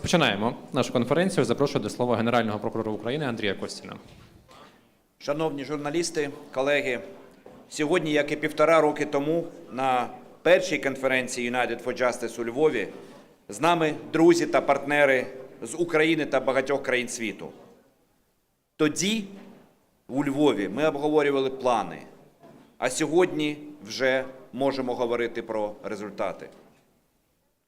Розпочинаємо нашу конференцію. Запрошую до слова Генерального прокурора України Андрія Костіна. Шановні журналісти, колеги, сьогодні, як і 1,5 роки тому, на першій конференції United for Justice у Львові з нами друзі та партнери з України та багатьох країн світу. Тоді у Львові ми обговорювали плани, а сьогодні вже можемо говорити про результати.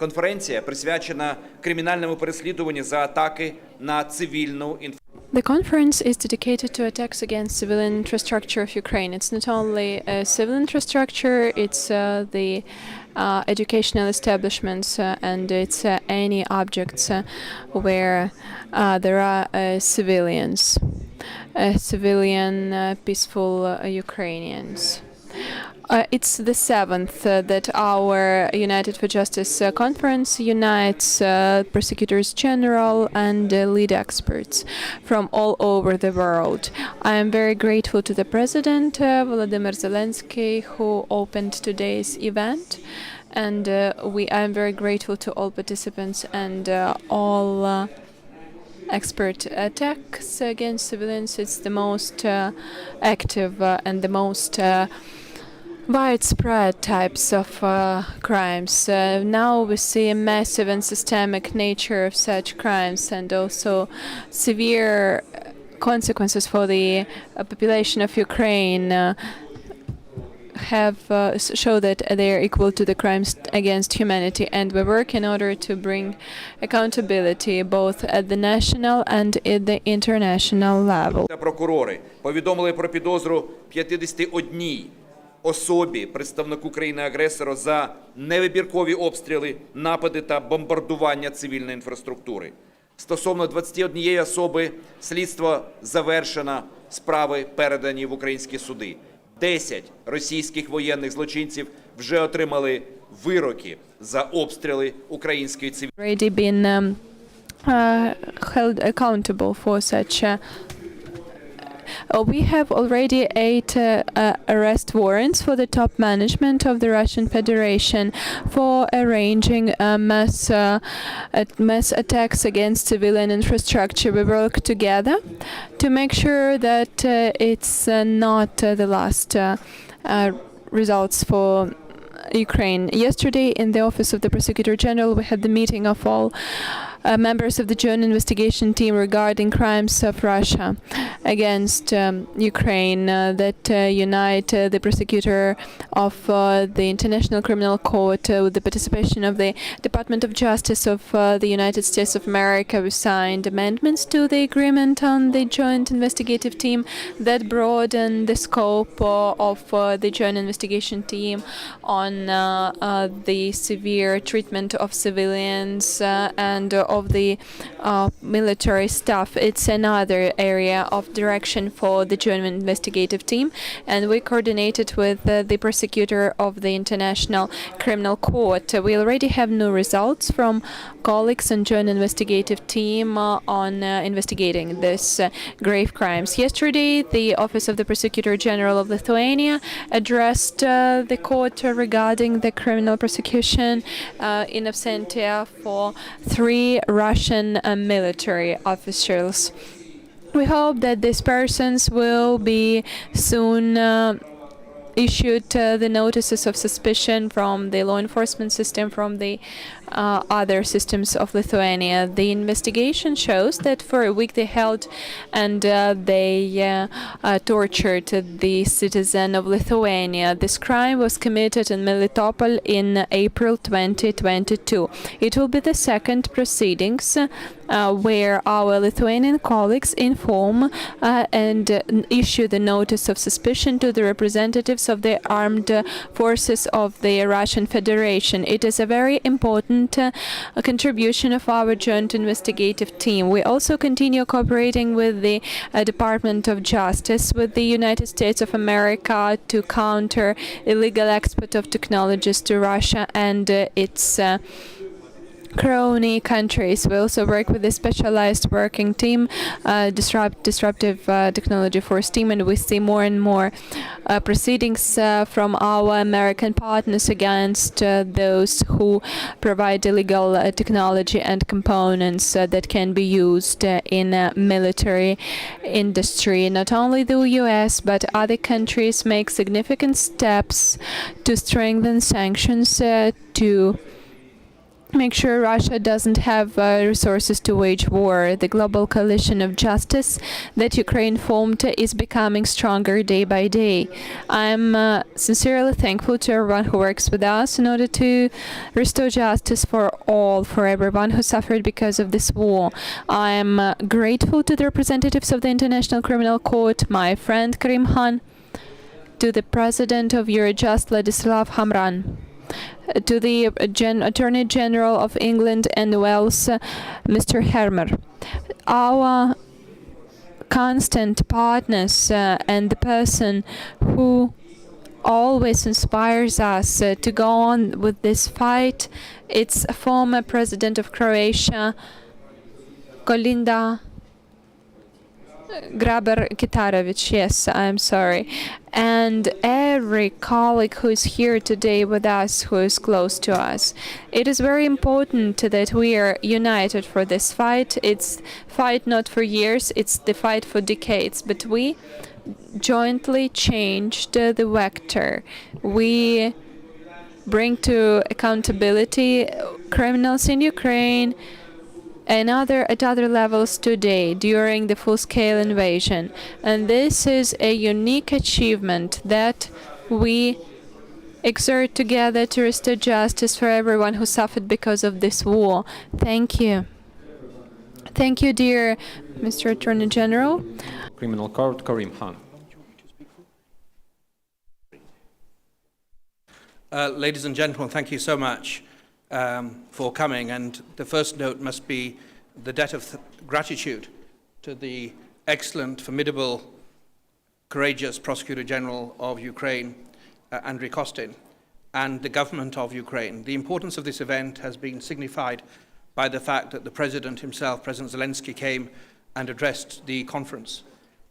Конференція присвячена кримінальному переслідуванню за атаки на цивільну інфраструктуру. The conference is dedicated to attacks against civilian infrastructure of Ukraine. It's not only civil infrastructure, it's the educational establishments and it's any objects where there are civilian peaceful Ukrainians. It's the 7th that our United for Justice conference unites prosecutors general and lead experts from all over the world. I am very grateful to the President, Volodymyr Zelensky, who opened today's event. And I am very grateful to all participants and all expert attacks against civilians. It's the most active and the most widespread types of crimes. Now we see a massive and systemic nature of such crimes and also severe consequences for the population of Ukraine show that they are equal to the crimes against humanity, and we work in order to bring accountability both at the national and at the international level. Прокурори повідомили про підозру 51 особі, представнику країни-агресора, за невибіркові обстріли, напади та бомбардування цивільної інфраструктури. Стосовно 21 особи слідство завершено, справи передані в українські суди. 10 російських воєнних злочинців вже отримали вироки за обстріли української цивільної Already been held accountable for such. We have already 8 arrest warrants for the top management of the Russian Federation for arranging mass attacks against civilian infrastructure. We work together to make sure that it's not the last results for Ukraine. Yesterday, in the Office of the Prosecutor General, we had the meeting of all members of the joint investigation team regarding crimes of Russia against Ukraine that unite the prosecutor of the International Criminal Court with the participation of the Department of Justice of the United States of America. We signed amendments to the agreement on the joint investigative team that broaden the scope of the joint investigation team on the severe treatment of civilians and of the military staff. It's another area of direction for the joint investigative team, and we coordinated with the prosecutor of the International Criminal Court. We already have new results from colleagues and joint investigative team on investigating these grave crimes. Yesterday, the Office of the Prosecutor General of Lithuania addressed the court regarding the criminal prosecution in absentia for 3 Russian military officials. We hope that these persons will be soon issued the notices of suspicion from the law enforcement system, from the other systems of Lithuania. The investigation shows that for a week they held and they tortured the citizen of Lithuania. This crime was committed in Melitopol in April 2022. It will be the second proceedings where our Lithuanian colleagues inform and issue the notice of suspicion to the representatives of the armed forces of the Russian Federation. It is a very important contribution of our joint investigative team. We also continue cooperating with the Department of Justice, with the United States of America to counter illegal export of technologies to Russia and its crony countries. We also work with a specialized working team, disruptive technology for STEAM, and we see more and more proceedings from our American partners against those who provide illegal technology and components that can be used in military industry. Not only the US, but other countries make significant steps to strengthen sanctions to make sure Russia doesn't have resources to wage war. The global coalition of justice that Ukraine formed is becoming stronger day by day. I'm sincerely thankful to everyone who works with us in order to restore justice for all, for everyone who suffered because of this war. I'm grateful to the representatives of the International Criminal Court, my friend Karim Khan, to the President of Eurojust, Ladislav Hamran, to the Attorney General of England and Wales, Mr. Hermer, our constant partners, and the person who always inspires us to go on with this fight. It's former President of Croatia, Kolinda Grabar-Kitarovic, yes, I'm sorry, and every colleague who is here today with us, who is close to us. It is very important that we are united for this fight. It's fight not for years, it's the fight for decades, but we jointly changed the vector. We bring to accountability criminals in Ukraine and at other levels today during the full-scale invasion. And this is a unique achievement that we exert together to restore justice for everyone who suffered because of this war. Thank you. Thank you, dear Mr. Attorney General. Criminal Court, Karim Khan. Ladies and gentlemen, thank you so much for coming, and the first note must be the debt of gratitude to the excellent, formidable, courageous Prosecutor General of Ukraine, Andriy Kostin, and the government of Ukraine. The importance of this event has been signified by the fact that the President himself, President Zelensky, came and addressed the conference.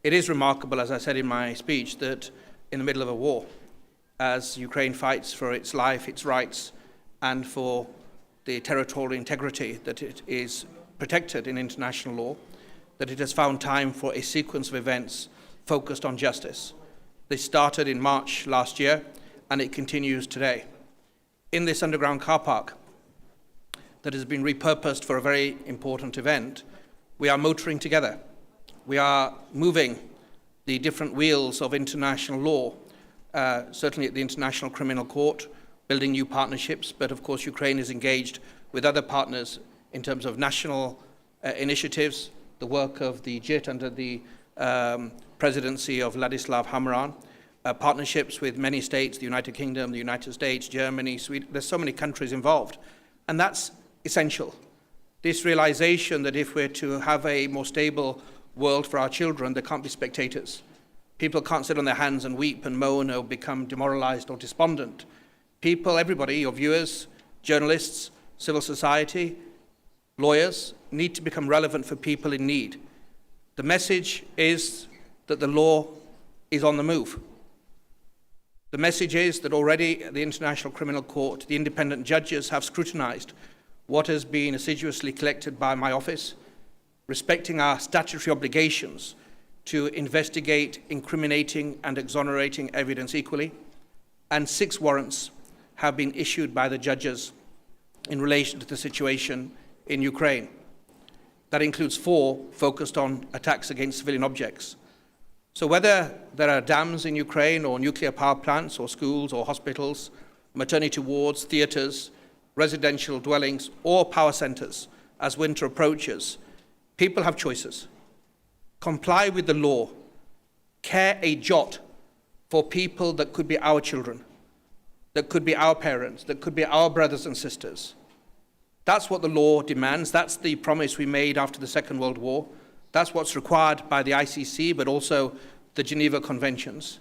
It is remarkable, as I said in my speech, that in the middle of a war, as Ukraine fights for its life, its rights, and for the territorial integrity that it is protected in international law, that it has found time for a sequence of events focused on justice. This started in March last year, and it continues today. In this underground car park that has been repurposed for a very important event, we are motoring together. We are moving the different wheels of international law, certainly at the International Criminal Court, building new partnerships, but of course Ukraine is engaged with other partners in terms of national initiatives, the work of the JIT under the presidency of Ladislav Hamran, partnerships with many states, the United Kingdom, the United States, Germany, Sweden. There's so many countries involved, and that's essential. This realization that if we're to have a more stable world for our children, there can't be spectators. People can't sit on their hands and weep and moan or become demoralized or despondent. People, everybody, your viewers, journalists, civil society, lawyers, need to become relevant for people in need. The message is that the law is on the move. The message is that already at the International Criminal Court, the independent judges have scrutinized what has been assiduously collected by my office, respecting our statutory obligations to investigate incriminating and exonerating evidence equally, and 6 warrants have been issued by the judges in relation to the situation in Ukraine. That includes 4 focused on attacks against civilian objects. So whether there are dams in Ukraine or nuclear power plants or schools or hospitals, maternity wards, theaters, residential dwellings or power centers, as winter approaches, people have choices. Comply with the law. Care a jot for people that could be our children, that could be our parents, that could be our brothers and sisters. That's what the law demands. That's the promise we made after the Second World War. That's what's required by the ICC, but also the Geneva Conventions.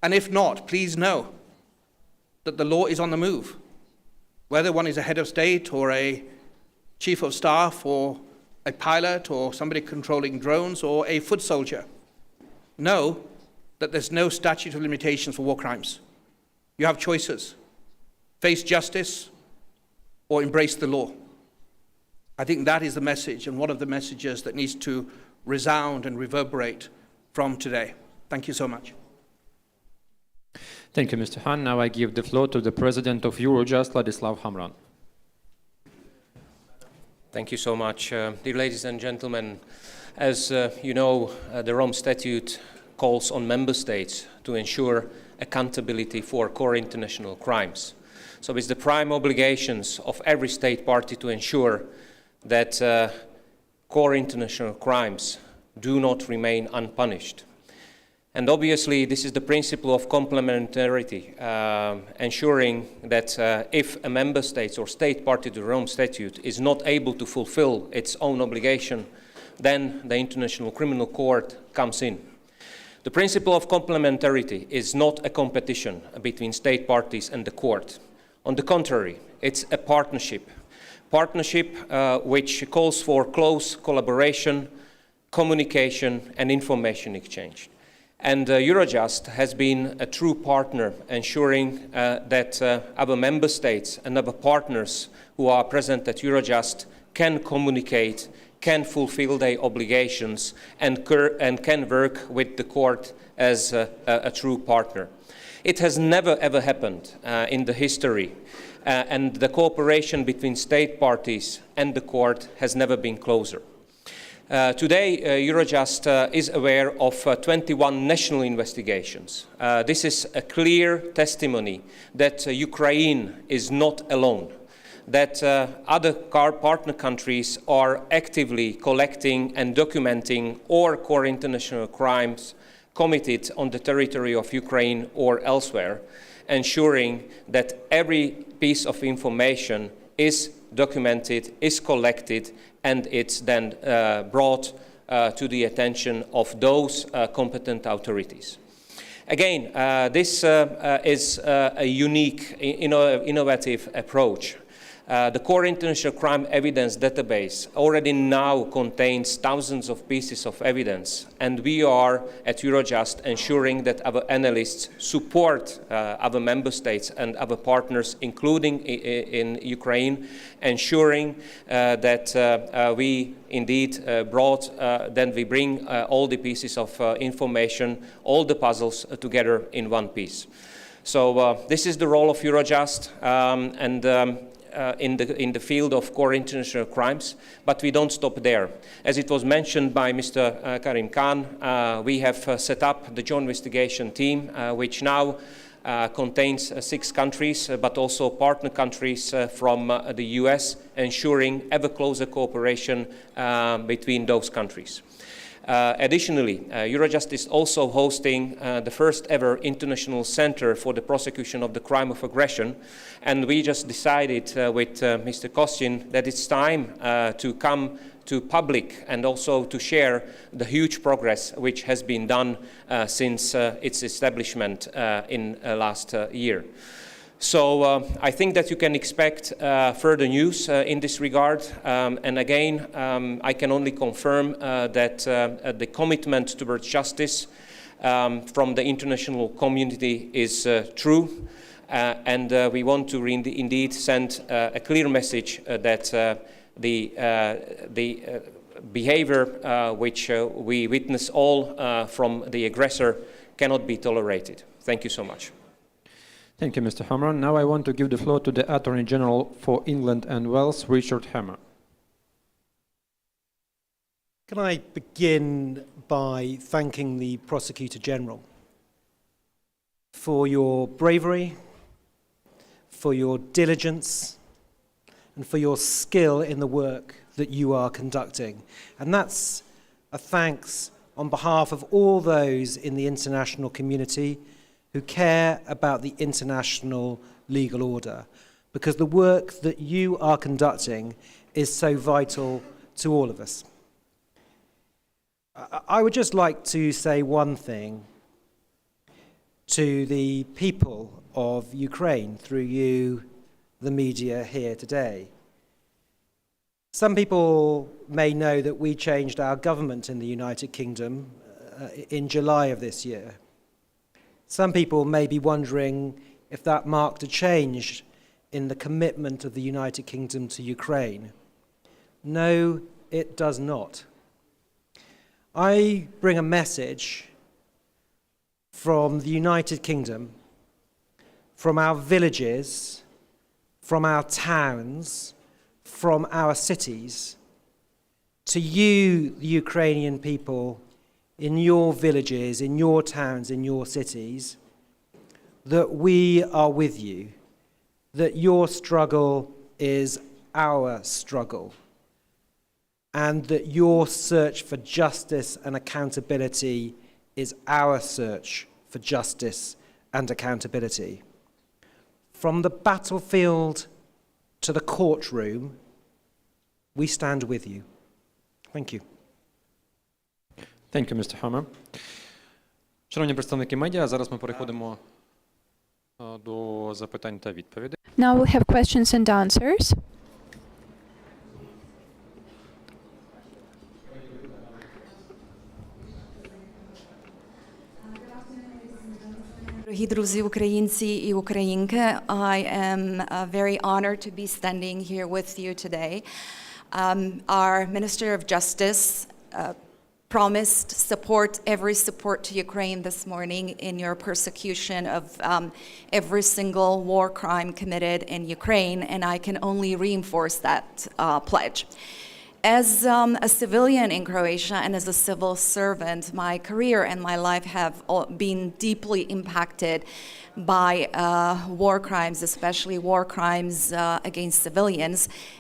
And if not, please know that the law is on the move. Whether one is a head of state or a chief of staff or a pilot or somebody controlling drones or a foot soldier know that there's no statute of limitations for war crimes. You have choices: face justice or embrace the law. I think that is the message, and one of the messages that needs to resound and reverberate from today. Thank you so much. Thank you, Mr. Han. Now I give the floor to the President of Eurojust, Ladislav Hamran. Thank you so much. Dear ladies and gentlemen, as you know, the Rome Statute calls on member states to ensure accountability for core international crimes. So it's the prime obligations of every state party to ensure that core international crimes do not remain unpunished. And obviously, this is the principle of complementarity, ensuring that if a member state or state party to the Rome Statute is not able to fulfill its own obligation, then the International Criminal Court comes in. The principle of complementarity is not a competition between state parties and the court. On the contrary, it's a partnership. Partnership which calls for close collaboration, communication, and information exchange. And Eurojust has been a true partner, ensuring that our member states and our partners who are present at Eurojust can communicate, can fulfill their obligations, and can work with the court as a true partner. It has never ever happened in the history, and the cooperation between state parties and the court has never been closer. Today, Eurojust is aware of 21 national investigations. This is a clear testimony that Ukraine is not alone, that other partner countries are actively collecting and documenting all core international crimes committed on the territory of Ukraine or elsewhere, ensuring that every piece of information is documented, is collected, and it's then brought to the attention of those competent authorities. Again, this is a unique, innovative approach. The Core International Crime Evidence Database already now contains thousands of pieces of evidence, and we are at Eurojust ensuring that our analysts support our member states and our partners, including in Ukraine, ensuring that we indeed then we bring all the pieces of information, all the puzzles together in one piece. So this is the role of Eurojust, in the field of core international crimes, but we don't stop there. As it was mentioned by Mr. Karim Khan, we have set up the joint investigation team, which now contains 6 countries, but also partner countries from the US, ensuring ever closer cooperation between those countries. Additionally, Eurojust is also hosting the first ever international center for the prosecution of the crime of aggression, and we just decided with Mr. Kostin that it's time to come to public and also to share the huge progress which has been done since its establishment in last year. So I think that you can expect further news in this regard. And again, I can only confirm that the commitment towards justice from the international community is true. And we want to indeed send a clear message that the behavior which we witness all from the aggressor cannot be tolerated. Thank you so much. Thank you, Mr. Hamran. Now I want to give the floor to the Attorney General for England and Wales, Richard Hammer. Can I begin by thanking the Prosecutor General for your bravery, for your diligence, and for your skill in the work that you are conducting. And that's a thanks on behalf of all those in the international community who care about the international legal order, because the work that you are conducting is so vital to all of us. I would just like to say one thing to the people of Ukraine through you, the media here today. Some people may know that we changed our government in the United Kingdom in July of this year. Some people may be wondering if that marked a change in the commitment of the United Kingdom to Ukraine. No, it does not. I bring a message from the United Kingdom, from our villages, from our towns, from our cities, to you, the Ukrainian people, in your villages, in your towns, in your cities, that we are with you, that your struggle is our struggle, and that your search for justice and accountability is our search for justice and accountability. From the battlefield to the courtroom, we stand with you. Thank you. Thank you, Mr. Hammer. Шановні представники медіа, зараз ми переходимо до запитань та відповідей. Now we have questions and answers. Дорогі друзі, українці і українки, I am very honored to be standing here with you today. Our Minister of Justice promised every support to Ukraine this morning in your persecution of every single war crime committed in Ukraine, and I can only reinforce that pledge. As a civilian in Croatia and as a civil servant, my career and my life have been deeply impacted by war crimes, especially war crimes against civilians.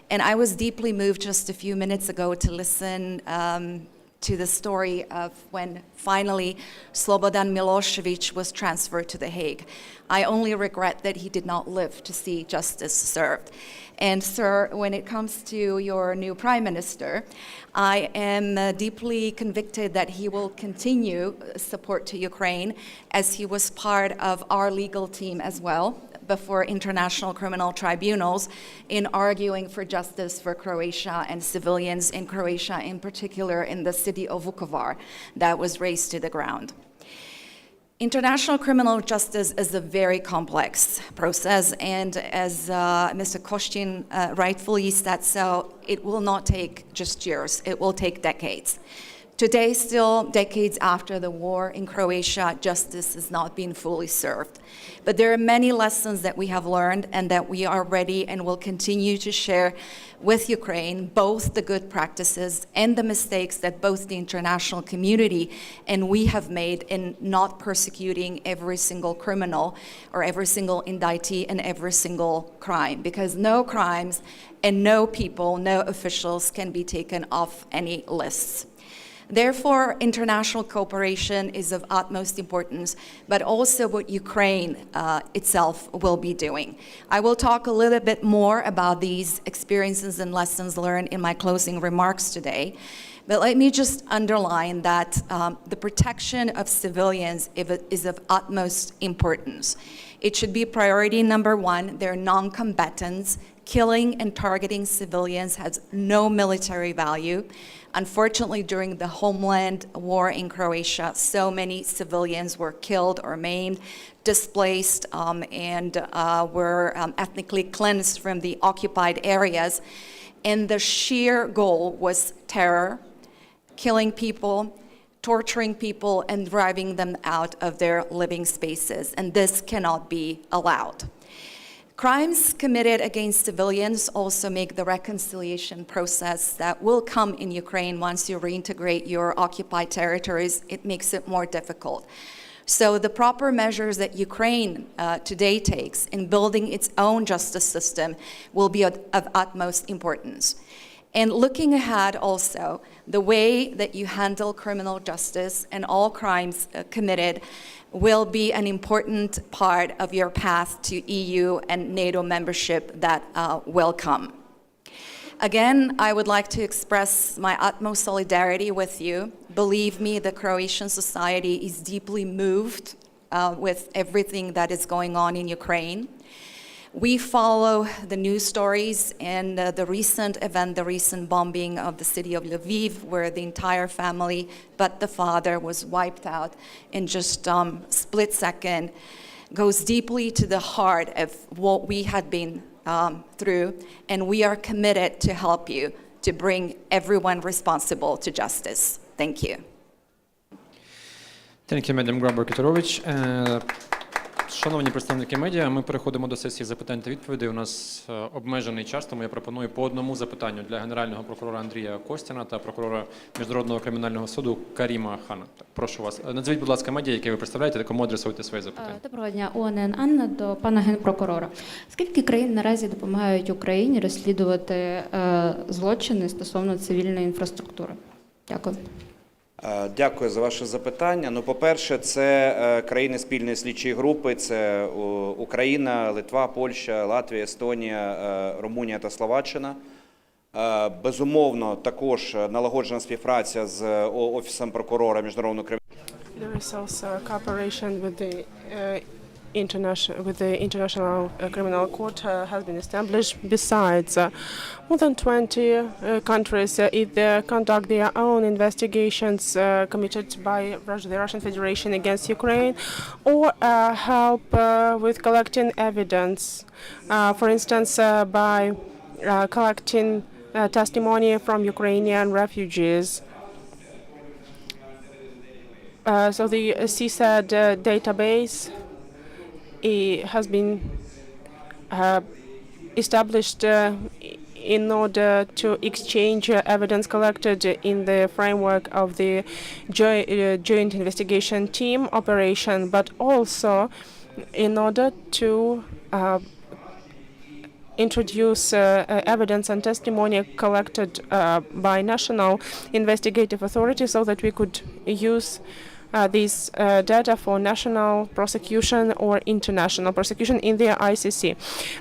And I was deeply moved just a few minutes ago to listen to the story of when finally Slobodan Milošević was transferred to The Hague. I only regret that he did not live to see justice served. And sir, when it comes to your new Prime Minister, I am deeply convicted that he will continue support to Ukraine, as he was part of our legal team as well before international criminal tribunals in arguing for justice for Croatia and civilians in Croatia, in particular in the city of Vukovar that was razed to the ground. International criminal justice is a very complex process, and as Mr. Koshtin rightfully said so, it will not take just years, it will take decades. Today, still decades after the war in Croatia, justice has not been fully served. But there are many lessons that we have learned and that we are ready and will continue to share with Ukraine, both the good practices and the mistakes that both the international community and we have made in not persecuting every single criminal or every single indictee and every single crime, because no crimes and no people, no officials can be taken off any lists. Therefore, international cooperation is of utmost importance, but also what Ukraine itself will be doing. I will talk a little bit more about these experiences and lessons learned in my closing remarks today. But let me just underline that the protection of civilians is of utmost importance. It should be priority number one. They're non-combatants. Killing and targeting civilians has no military value. Unfortunately, during the homeland war in Croatia, so many civilians were killed or maimed, displaced, and were ethnically cleansed from the occupied areas. And the sheer goal was terror, killing people, torturing people, and driving them out of their living spaces. And this cannot be allowed. Crimes committed against civilians also make the reconciliation process that will come in Ukraine once you reintegrate your occupied territories, it makes it more difficult. So the proper measures that Ukraine today takes in building its own justice system will be of utmost importance. And looking ahead also, the way that you handle criminal justice and all crimes committed will be an important part of your path to EU and NATO membership that will come. Again, I would like to express my utmost solidarity with you. Believe me, the Croatian society is deeply moved with everything that is going on in Ukraine. We follow the news stories and the recent event, the recent bombing of the city of Lviv, where the entire family, but the father, was wiped out in just split second, goes deeply to the heart of what we had been through, and we are committed to help you to bring everyone responsible to justice. Thank you. Thank you, Madam Grabar-Kitarovich. Шановні представники медіа, ми переходимо до сесії запитань та відповідей. У нас обмежений час, тому я пропоную по одному запитанню для Генерального прокурора Андрія Костіна та прокурора Міжнародного кримінального суду Каріма Хана. Так, прошу вас. Назвіть, будь ласка, медіа, які ви представляєте, та кому адресуєте свої запитання. Доброго дня, ОНН Анна, до пана Генпрокурора. Скільки країн наразі допомагають Україні розслідувати злочини стосовно цивільної інфраструктури? Дякую. Дякую за ваше запитання. Ну, по-перше, це країни спільної слідчої групи, це Україна, Литва, Польща, Латвія, Естонія, Румунія та Словаччина. Безумовно, також налагоджена співпраця з Офісом прокурора Міжнародного кримінального. There is also cooperation with the International Criminal Court has been established. Besides, more than 20 countries either conduct their own investigations committed by the Russian Federation against Ukraine, or help with collecting evidence. For instance, by collecting testimony from Ukrainian refugees. So the CSAD database has been established in order to exchange evidence collected in the framework of the joint investigation team operation, but also in order to introduce evidence and testimony collected by national investigative authorities so that we could use this data for national prosecution or international prosecution in the ICC.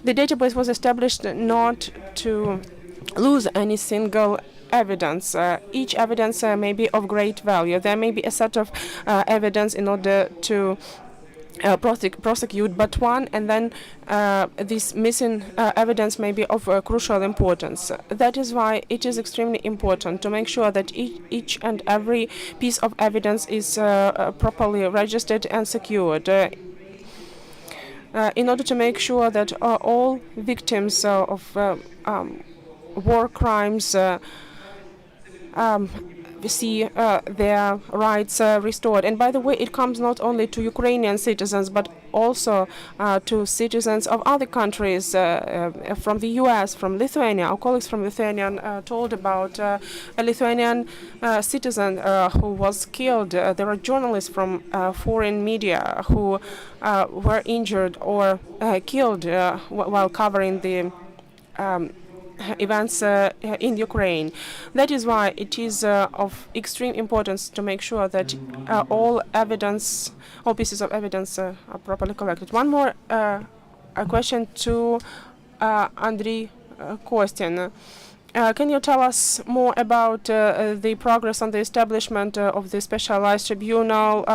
The database was established not to lose any single evidence. Each evidence may be of great value. There may be a set of evidence in order to prosecute but one, and then this missing evidence may be of crucial importance. That is why it is extremely important to make sure that each and every piece of evidence is properly registered and secured. In order to make sure that all victims of war crimes see their rights restored. And by the way, it comes not only to Ukrainian citizens, but also to citizens of other countries, from the US, from Lithuania. Our colleagues from Lithuania told about a Lithuanian citizen who was killed. There are journalists from foreign media who were injured or killed while covering the events in Ukraine. That is why it is of extreme importance to make sure that all pieces of evidence are properly collected. One more question to Andriy Kostin. Can you tell us more about the progress on the establishment of the specialized tribunal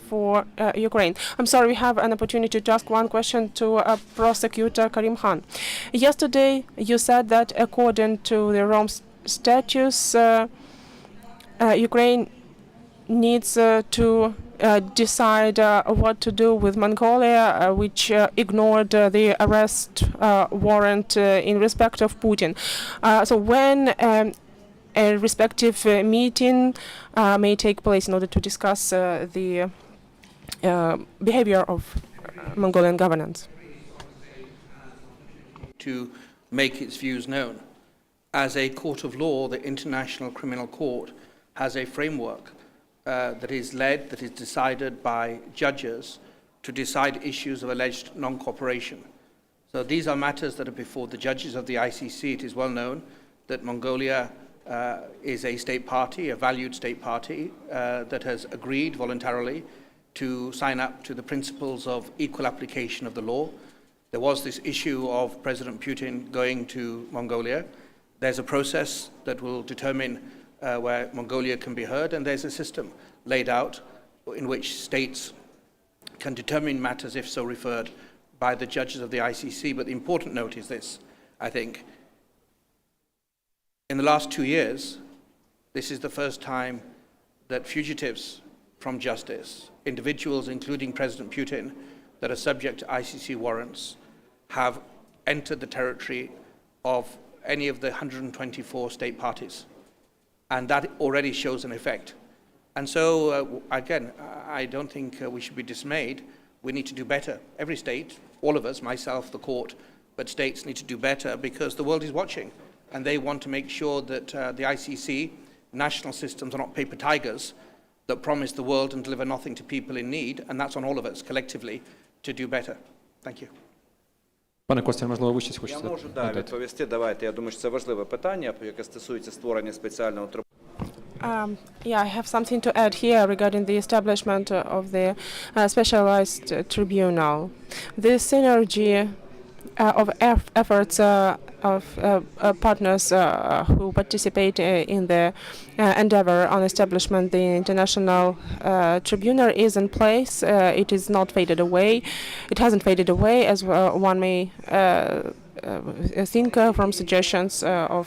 for Ukraine? I'm sorry, we have an opportunity to ask one question to Prosecutor Karim Khan. Yesterday, you said that according to the Rome Statutes, Ukraine needs to decide what to do with Mongolia, which ignored the arrest warrant in respect of Putin. So when a respective meeting may take place in order to discuss the behavior of Mongolian governance? To make its views known. As a court of law, the International Criminal Court has a framework that is decided by judges to decide issues of alleged non-cooperation. So these are matters that are before the judges of the ICC. It is well known that Mongolia is a state party, a valued state party, that has agreed voluntarily to sign up to the principles of equal application of the law. There was this issue of President Putin going to Mongolia. There's a process that will determine where Mongolia can be heard, and there's a system laid out in which states can determine matters, if so referred, by the judges of the ICC. But the important note is this, I think. In the last 2 years, this is the first time that fugitives from justice, individuals including President Putin, that are subject to ICC warrants, have entered the territory of any of the 124 state parties. And that already shows an effect. And so, again, I don't think we should be dismayed. We need to do better. Every state, all of us, myself, the court, but states need to do better because the world is watching. And they want to make sure that the ICC, national systems are not paper tigers that promise the world and deliver nothing to people in need. And that's on all of us collectively to do better. Thank you. Пане Костя, можливо, ви щось Я хочете можу додати? відповісти. Давайте. Я думаю, що це важливе питання, яке стосується створення спеціального трибуналу. Yeah, I have something to add here regarding the establishment of the specialized tribunal. The synergy of efforts of partners who participate in the endeavor on establishment the international tribunal is in place. It is not faded away. It hasn't faded away, as one may think from suggestions of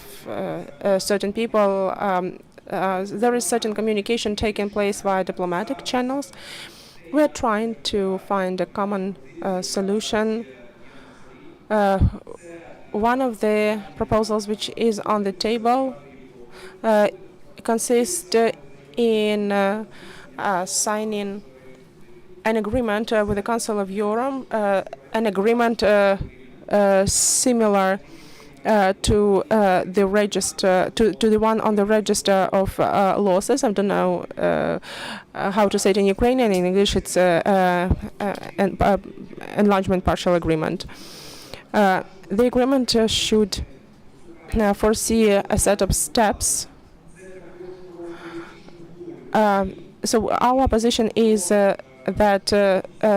certain people. There is certain communication taking place via diplomatic channels. We are trying to find a common solution. One of the proposals which is on the table consists in signing an agreement with the Council of Europe, an agreement similar to the register, to the one on the register of losses. I don't know how to say it in Ukrainian. In English, it's an enlargement partial agreement. The agreement should foresee a set of steps. So our position is that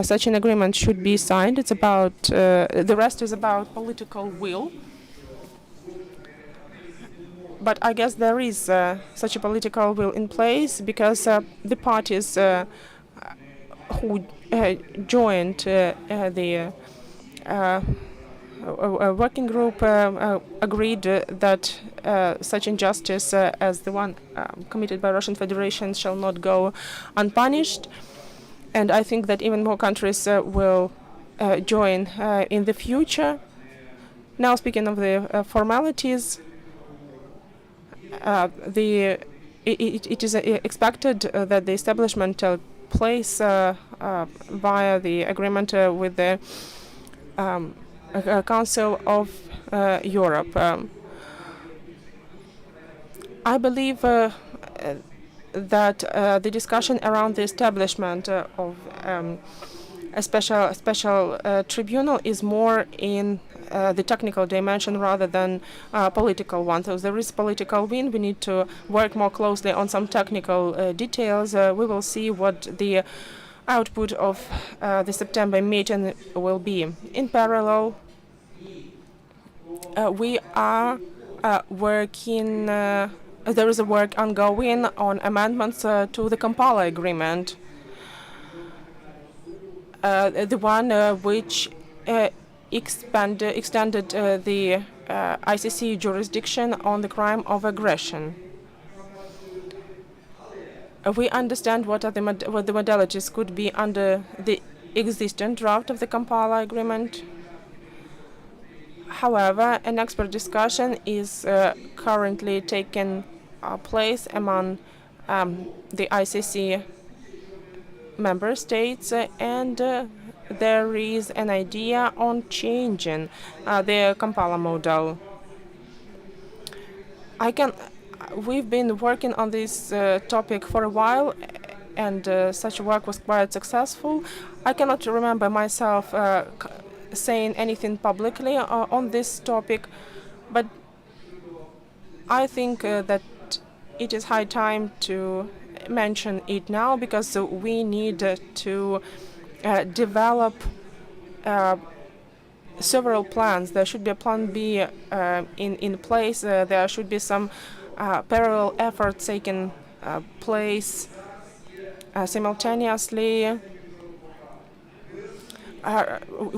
such an agreement should be signed. It's about the rest is about political will. But I guess there is such a political will in place because the parties who joined the working group agreed that such injustice as the one committed by Russian Federation shall not go unpunished. And I think that even more countries will join in the future. Now, speaking of the formalities, it is expected that the establishment take place via the agreement with the Council of Europe. I believe that the discussion around the establishment of a special tribunal is more in the technical dimension rather than political one. So there is political will. We need to work more closely on some technical details. We will see what the output of the September meeting will be. In parallel, we are working. There is a work ongoing on amendments to the Kampala agreement, the one which extended the ICC jurisdiction on the crime of aggression. We understand what the modalities could be under the existing draft of the Kampala agreement. However, an expert discussion is currently taking place among the ICC member states, and there is an idea on changing the Kampala model. We've been working on this topic for a while, and such work was quite successful. I cannot remember myself saying anything publicly on this topic, but I think that it is high time to mention it now because we need to develop several plans. There should be a plan B in place. There should be some parallel efforts taking place simultaneously.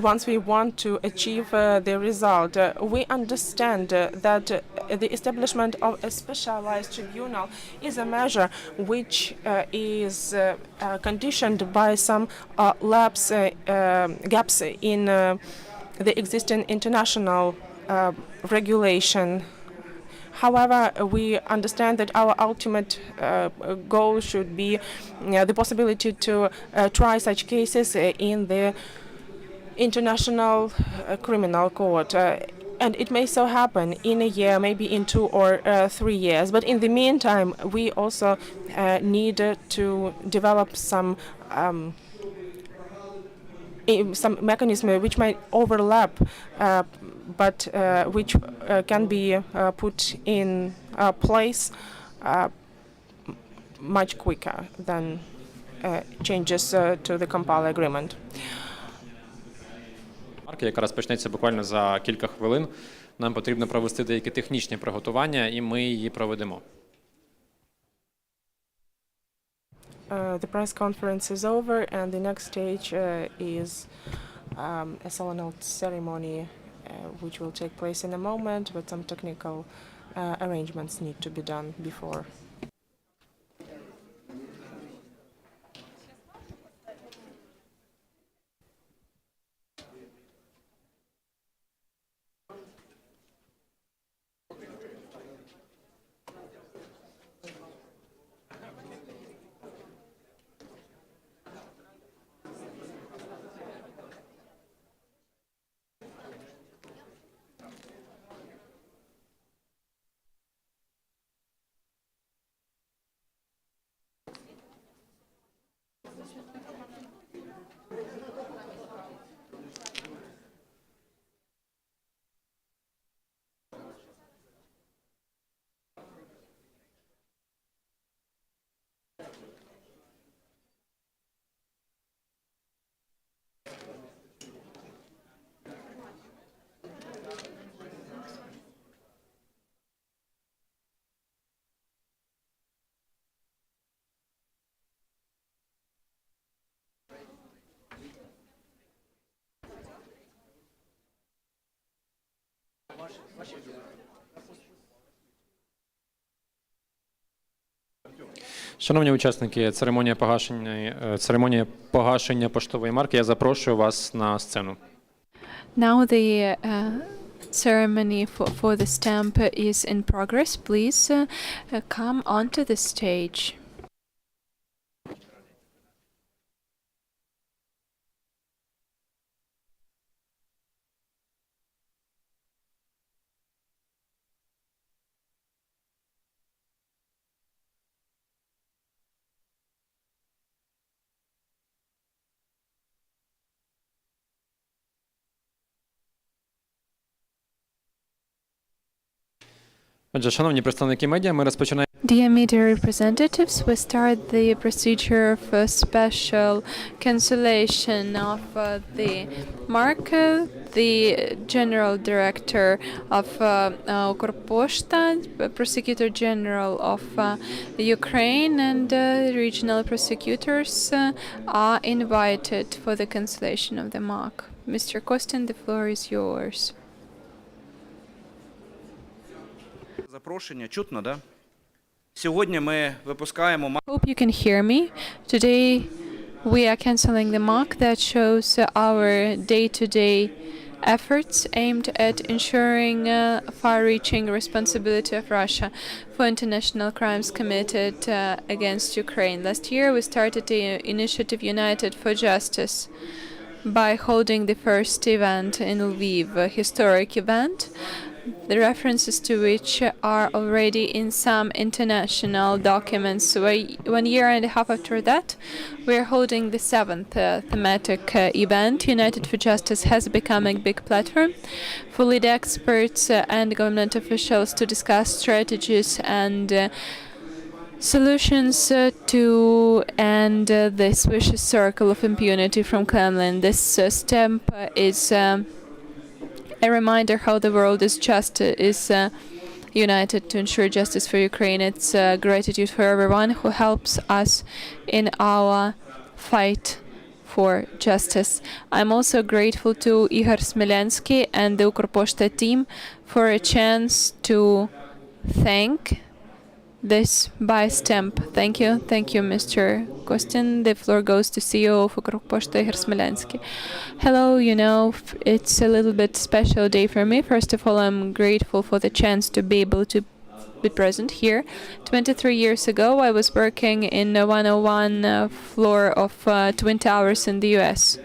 once we want to achieve the result. We understand that the establishment of a specialized tribunal is a measure which is conditioned by some gaps in the existing international regulation. However, we understand that our ultimate goal should be the possibility to try such cases in the International Criminal Court. And it may so happen in a year, maybe in 2 or 3 years. But in the meantime, we also need to develop some mechanism which might overlap, but which can be put in place much quicker than changes to the Kampala agreement. Яка розпочнеться буквально за кілька хвилин. Нам потрібно провести деякі технічні приготування, і ми її проведемо. The press conference is over, and the next stage is a solemn ceremony, which will take place in a moment, but some technical arrangements need to be done before. Шановні учасники, церемонія погашення поштової марки. Я запрошую вас на сцену. Now the ceremony for the stamp is in progress. Please come onto the stage. Отже, шановні представники медіа, ми розпочинаємо. Dear media representatives, we start the procedure of special cancellation of the mark. The General Director of Ukrposhta, Prosecutor General of Ukraine, and regional prosecutors are invited for the cancellation of the mark. Mr. Kostin, the floor is yours. Запрошення чутно, да? Сьогодні ми випускаємо Hope you can hear me. Today we are cancelling the mark that shows our day-to-day efforts aimed at ensuring far-reaching responsibility of Russia for international crimes committed against Ukraine. Last year we started the initiative United for Justice by holding the first event in Lviv, a historic event, the references to which are already in some international documents. 1 year and a half after that, we are holding the 7th thematic event. United for Justice has become a big platform for lead experts and government officials to discuss strategies and solutions to end this vicious circle of impunity from Kremlin. This stamp is a reminder how the world is united to ensure justice for Ukraine. It's gratitude for everyone who helps us in our fight for justice. I'm also grateful to Igor Smilensky and the Ukrposhta team for a chance to thank this by stamp. Thank you, Mr. Kostin. The floor goes to CEO of Ukrposhta, Igor Smilensky. Hello, it's a little bit special day for me. First of all, I'm grateful for the chance to be able to be present here. 23 years ago, I was working in the 101 floor of Twin Towers in the US.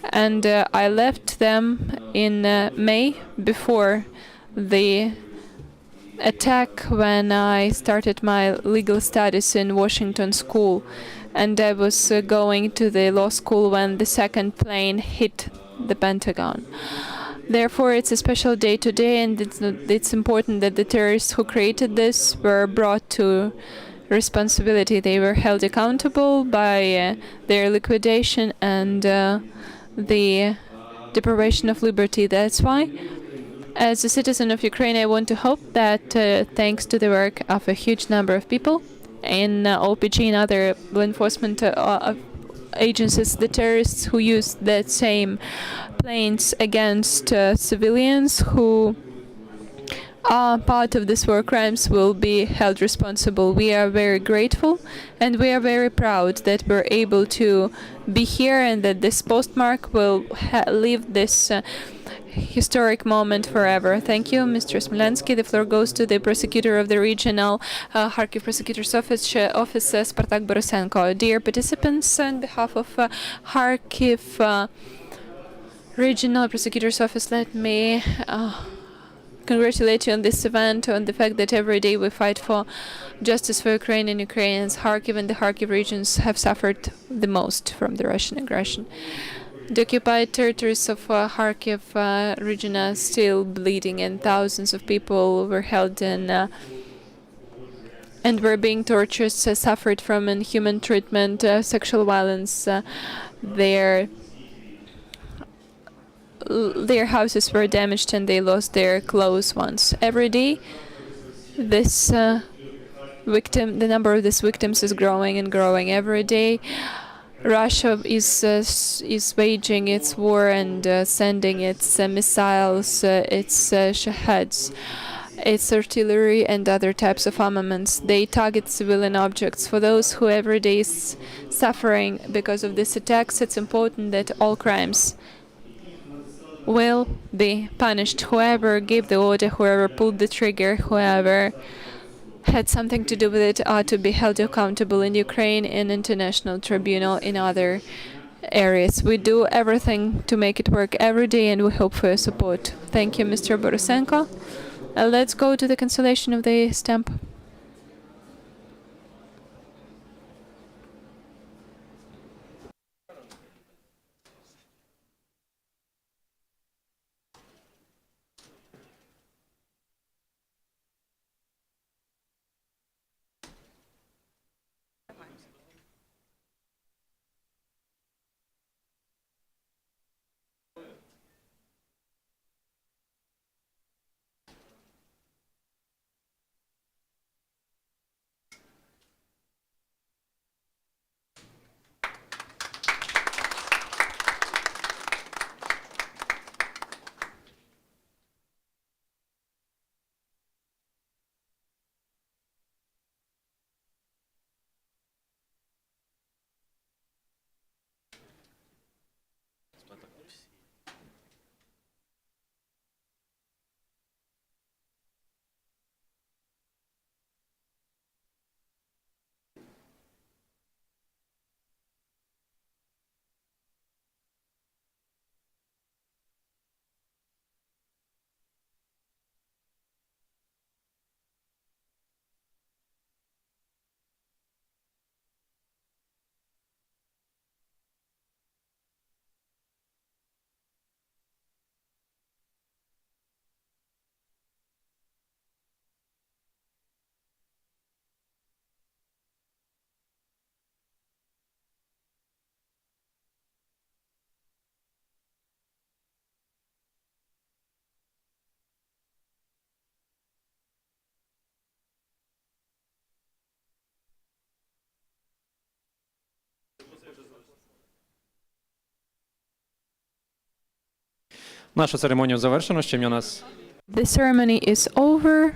And I left them in May before the attack when I started my legal studies in Washington School. And I was going to the law school when the second plane hit the Pentagon. Therefore, it's a special day today, and it's important that the terrorists who created this were brought to responsibility. They were held accountable by their liquidation and the deprivation of liberty. That's why, as a citizen of Ukraine, I want to hope that thanks to the work of a huge number of people in OPG and other law enforcement agencies, the terrorists who used that same planes against civilians who are part of these war crimes will be held responsible. We are very grateful and we are very proud that we're able to be here and that this postmark will leave this historic moment forever. Thank you, Mr. Smilensky. The floor goes to the prosecutor of the regional Kharkiv prosecutor's office, Spartak Borisenko. Dear participants, on behalf of Kharkiv regional prosecutor's office, let me congratulate you on this event, on the fact that every day we fight for justice for Ukraine and Ukrainians. Kharkiv and the Kharkiv regions have suffered the most from the Russian aggression. The occupied territories of Kharkiv region are still bleeding, and thousands of people were held in and were being tortured, suffered from inhuman treatment, sexual violence. Their houses were damaged and they lost their close ones. Every day, the number of these victims is growing and growing. Every day, Russia is waging its war and sending its missiles, its shaheds, its artillery and other types of armaments. They target civilian objects. For those who every day is suffering because of these attacks, it's important that all crimes will be punished. Whoever gave the order, whoever pulled the trigger, whoever had something to do with it are to be held accountable in Ukraine, in international tribunal, in other areas. We do everything to make it work every day, and we hope for your support. Thank you, Mr. Borisenko. Let's go to the cancellation of the stamp. Нашу церемонію завершено. З чим у нас The ceremony is over.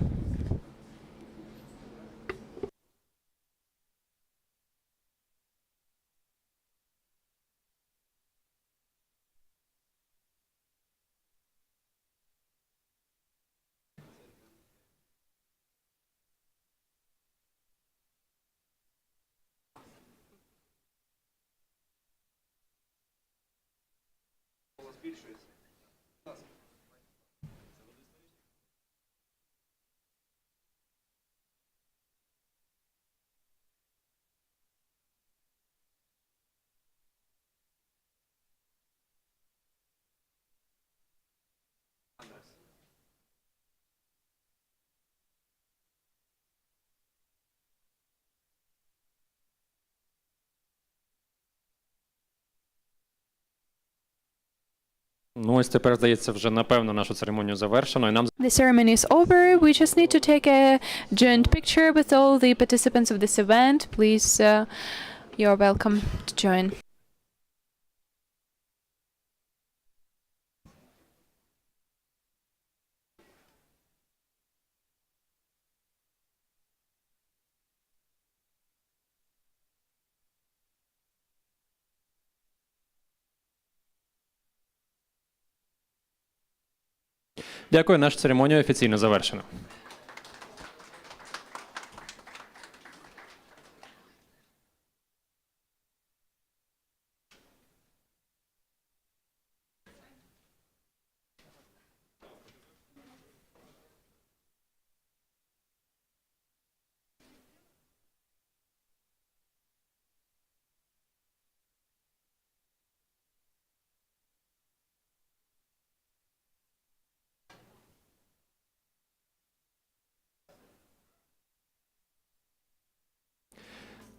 Ну, ось тепер, здається, вже напевно нашу церемонію завершено. І нам The ceremony is over. We just need to take a joint picture with all the participants of this event. Please, you're welcome to join. дякую, нашу церемонію офіційно завершено.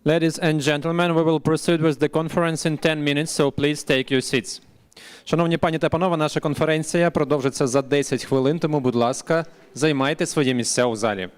Ladies and gentlemen, we will proceed with the conference in 10 minutes, so please take your seats. Шановні пані та панове, наша конференція продовжиться за 10 хвилин, тому, будь ласка, займайте свої місця у залі.